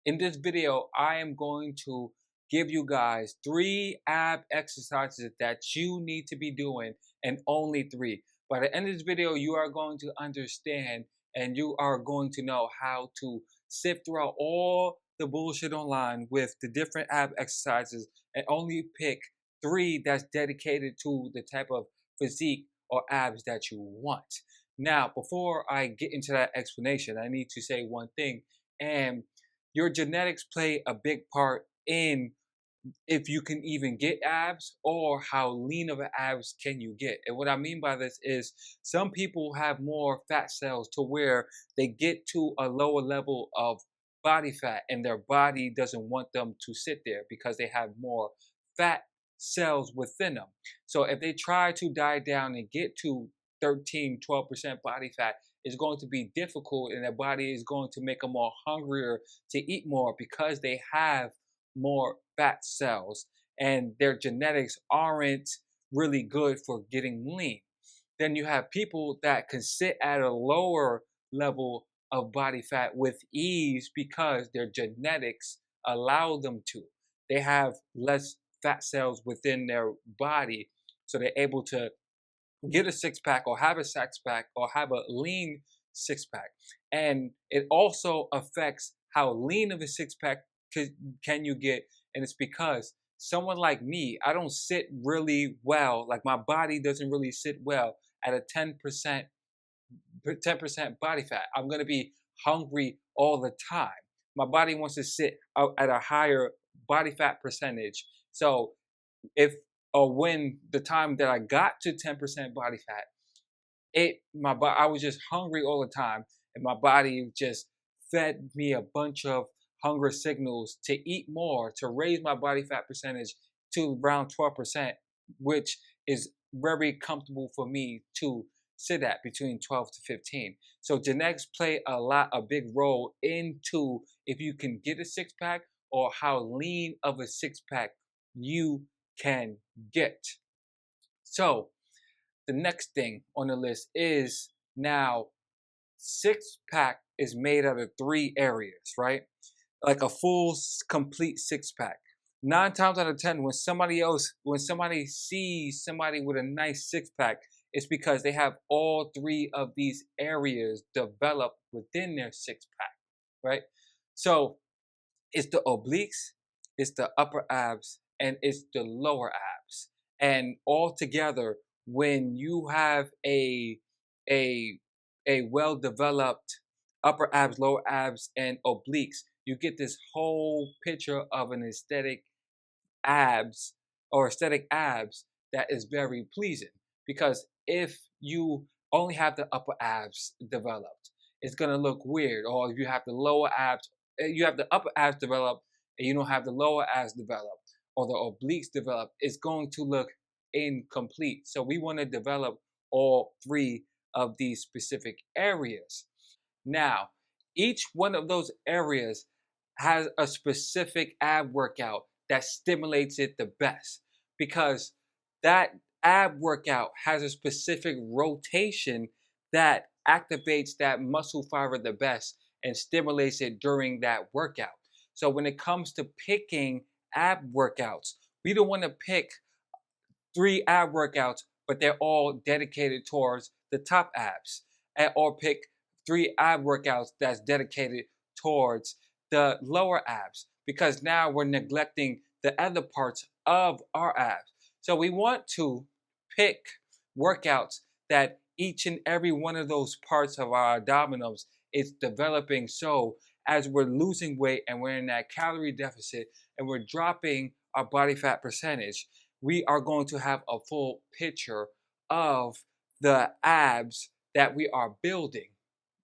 In this video, I am going to give you guys 3 ab exercises that you need to be doing, and only 3. By the end of this video, you are going to understand and you are going to know how to sift throughout all the bullshit online with the different ab exercises and only pick 3 that's dedicated to the type of physique or abs that you want. Now, before I get into that explanation, I need to say one thing, and your genetics play a big part in if you can even get abs or how lean of an abs can you get. And what I mean by this is some people have more fat cells to where they get to a lower level of body fat and their body doesn't want them to sit there because they have more fat cells within them. So if they try to diet down and get to 13-12% body fat, it's going to be difficult, and their body is going to make them more hungrier to eat more because they have more fat cells and their genetics aren't really good for getting lean. Then you have people that can sit at a lower level of body fat with ease because their genetics allow them to. They have less fat cells within their body, so they're able to get a six pack or have a six pack or have a lean six pack. And it also affects how lean of a six pack can you get. And it's because someone like me, I don't sit really well, like my body doesn't really sit well at a 10% body fat. I'm going to be hungry all the time. My body wants to sit out at a higher body fat percentage. So if or when the time that I got to 10% body fat, I was just hungry all the time, and my body just fed me a bunch of hunger signals to eat more, to raise my body fat percentage to around 12%, which is very comfortable for me to sit at between 12 to 15. So genetics play a big role into if you can get a six pack or how lean of a six pack you can get. So the next thing on the list is now six pack is made out of 3 areas, right? Like a full complete six pack. 9 times out of 10, when somebody sees somebody with a nice six pack, it's because they have all 3 of these areas developed within their six pack, right? So it's the obliques, it's the upper abs, and it's the lower abs. And all together, when you have a well developed upper abs, lower abs, and obliques, you get this whole picture of an aesthetic abs that is very pleasing. Because if you only have the upper abs developed, it's gonna look weird. Or if you have the lower abs, you have the upper abs developed and you don't have the lower abs developed or the obliques developed, it's going to look incomplete. So we want to develop all 3 of these specific areas. Now, each one of those areas has a specific ab workout that stimulates it the best, because that ab workout has a specific rotation that activates that muscle fiber the best and stimulates it during that workout. So when it comes to picking ab workouts, we don't want to pick 3 ab workouts, but they're all dedicated towards the top abs, or pick 3 ab workouts that's dedicated towards the lower abs, because now we're neglecting the other parts of our abs. So we want to pick workouts that each and every one of those parts of our abdominals is developing. So as we're losing weight and we're in that calorie deficit and we're dropping our body fat percentage, we are going to have a full picture of the abs that we are building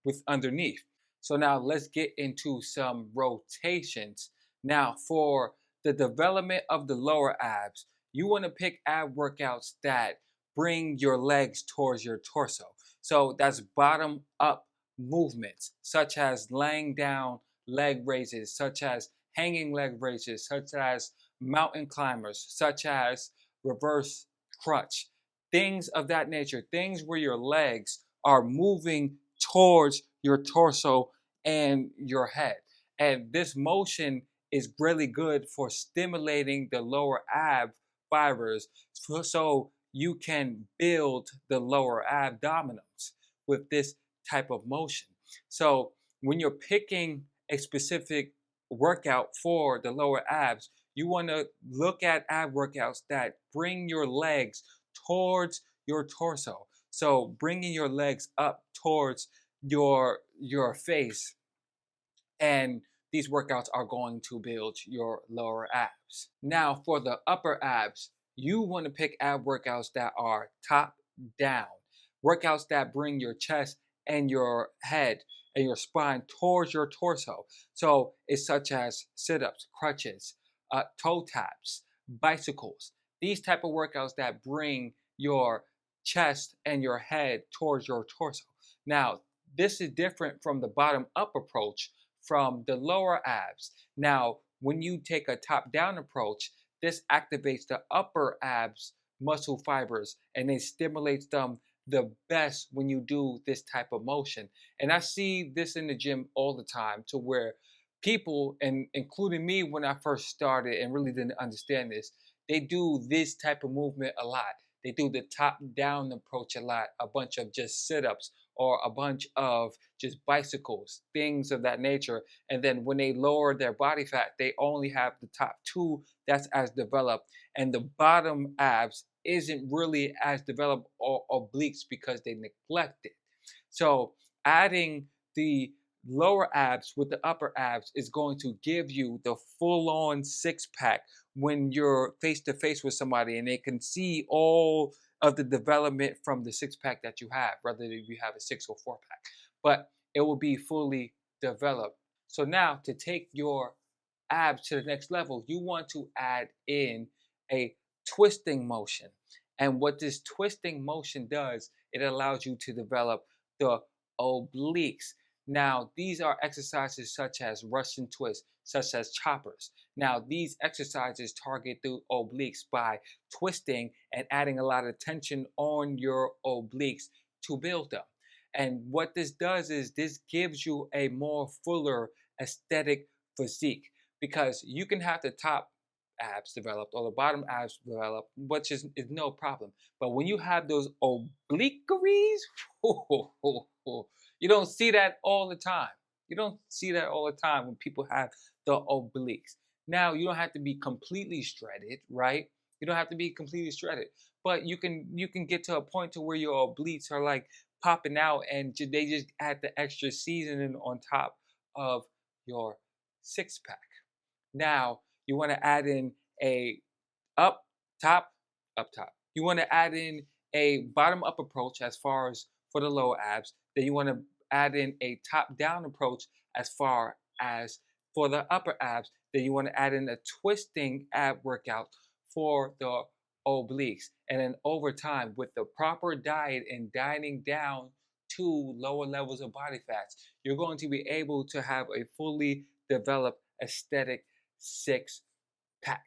with underneath. So now let's get into some rotations. Now for the development of the lower abs, you want to pick ab workouts that bring your legs towards your torso. So that's bottom up movements, such as laying down leg raises, such as hanging leg raises, such as mountain climbers, such as reverse crunch, things of that nature, things where your legs are moving towards your torso and your head. And this motion is really good for stimulating the lower ab fibers so you can build the lower abdominals with this type of motion. So when you're picking a specific workout for the lower abs, you want to look at ab workouts that bring your legs towards your torso. So bringing your legs up towards your face, and these workouts are going to build your lower abs. Now, for the upper abs, you want to pick ab workouts that are top down, workouts that bring your chest and your head and your spine towards your torso. So it's such as sit-ups, crutches, toe taps, bicycles, these type of workouts that bring your chest and your head towards your torso. Now, this is different from the bottom up approach from the lower abs. Now, when you take a top down approach, this activates the upper abs muscle fibers and it stimulates them the best when you do this type of motion. And I see this in the gym all the time, to where people, and including me when I first started and really didn't understand this, they do this type of movement a lot. They do the top down approach a lot, a bunch of just sit ups or a bunch of just bicycles, things of that nature. And then when they lower their body fat, they only have the top two that's as developed. And the bottom abs isn't really as developed, or obliques, because they neglect it. So adding the lower abs with the upper abs is going to give you the full-on six-pack when you're face to face with somebody and they can see all of the development from the six-pack that you have, whether you have a six or four pack, but it will be fully developed. So now, to take your abs to the next level, you want to add in a twisting motion. And what this twisting motion does, it allows you to develop the obliques. Now, these are exercises such as Russian twists, such as choppers. Now, these exercises target the obliques by twisting and adding a lot of tension on your obliques to build them. And what this does is this gives you a more fuller aesthetic physique, because you can have the top abs developed or the bottom abs developed, which is no problem. But when you have those obliqueries, you don't see that all the time. You don't see that all the time when people have the obliques. Now, you don't have to be completely shredded, right? You don't have to be completely shredded, but you can get to a point to where your obliques are like popping out, and they just add the extra seasoning on top of your six pack. Now, you want to add in a up top, up top. You want to add in a bottom up approach as far as for the lower abs. Then you want to add in a top down approach as far as for the upper abs. Then you want to add in a twisting ab workout for the obliques. And then over time, with the proper diet and dieting down to lower levels of body fats, you're going to be able to have a fully developed aesthetic six pack.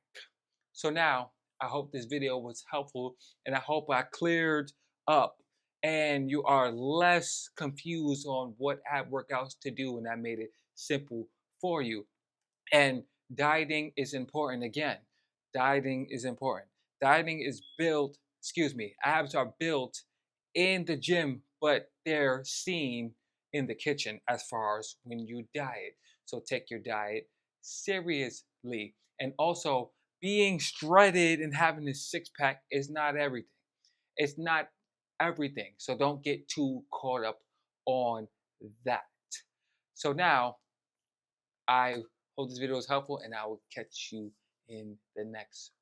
So now, I hope this video was helpful, and I hope I cleared up and you are less confused on what ab workouts to do, and I made it simple for you. And dieting is important. Again, dieting is important. Dieting is built, excuse me, abs are built in the gym, but they're seen in the kitchen as far as when you diet. So take your diet seriously. And also, being shredded and having a six pack is not everything. It's not everything. So don't get too caught up on that. So now, I hope this video was helpful, and I will catch you in the next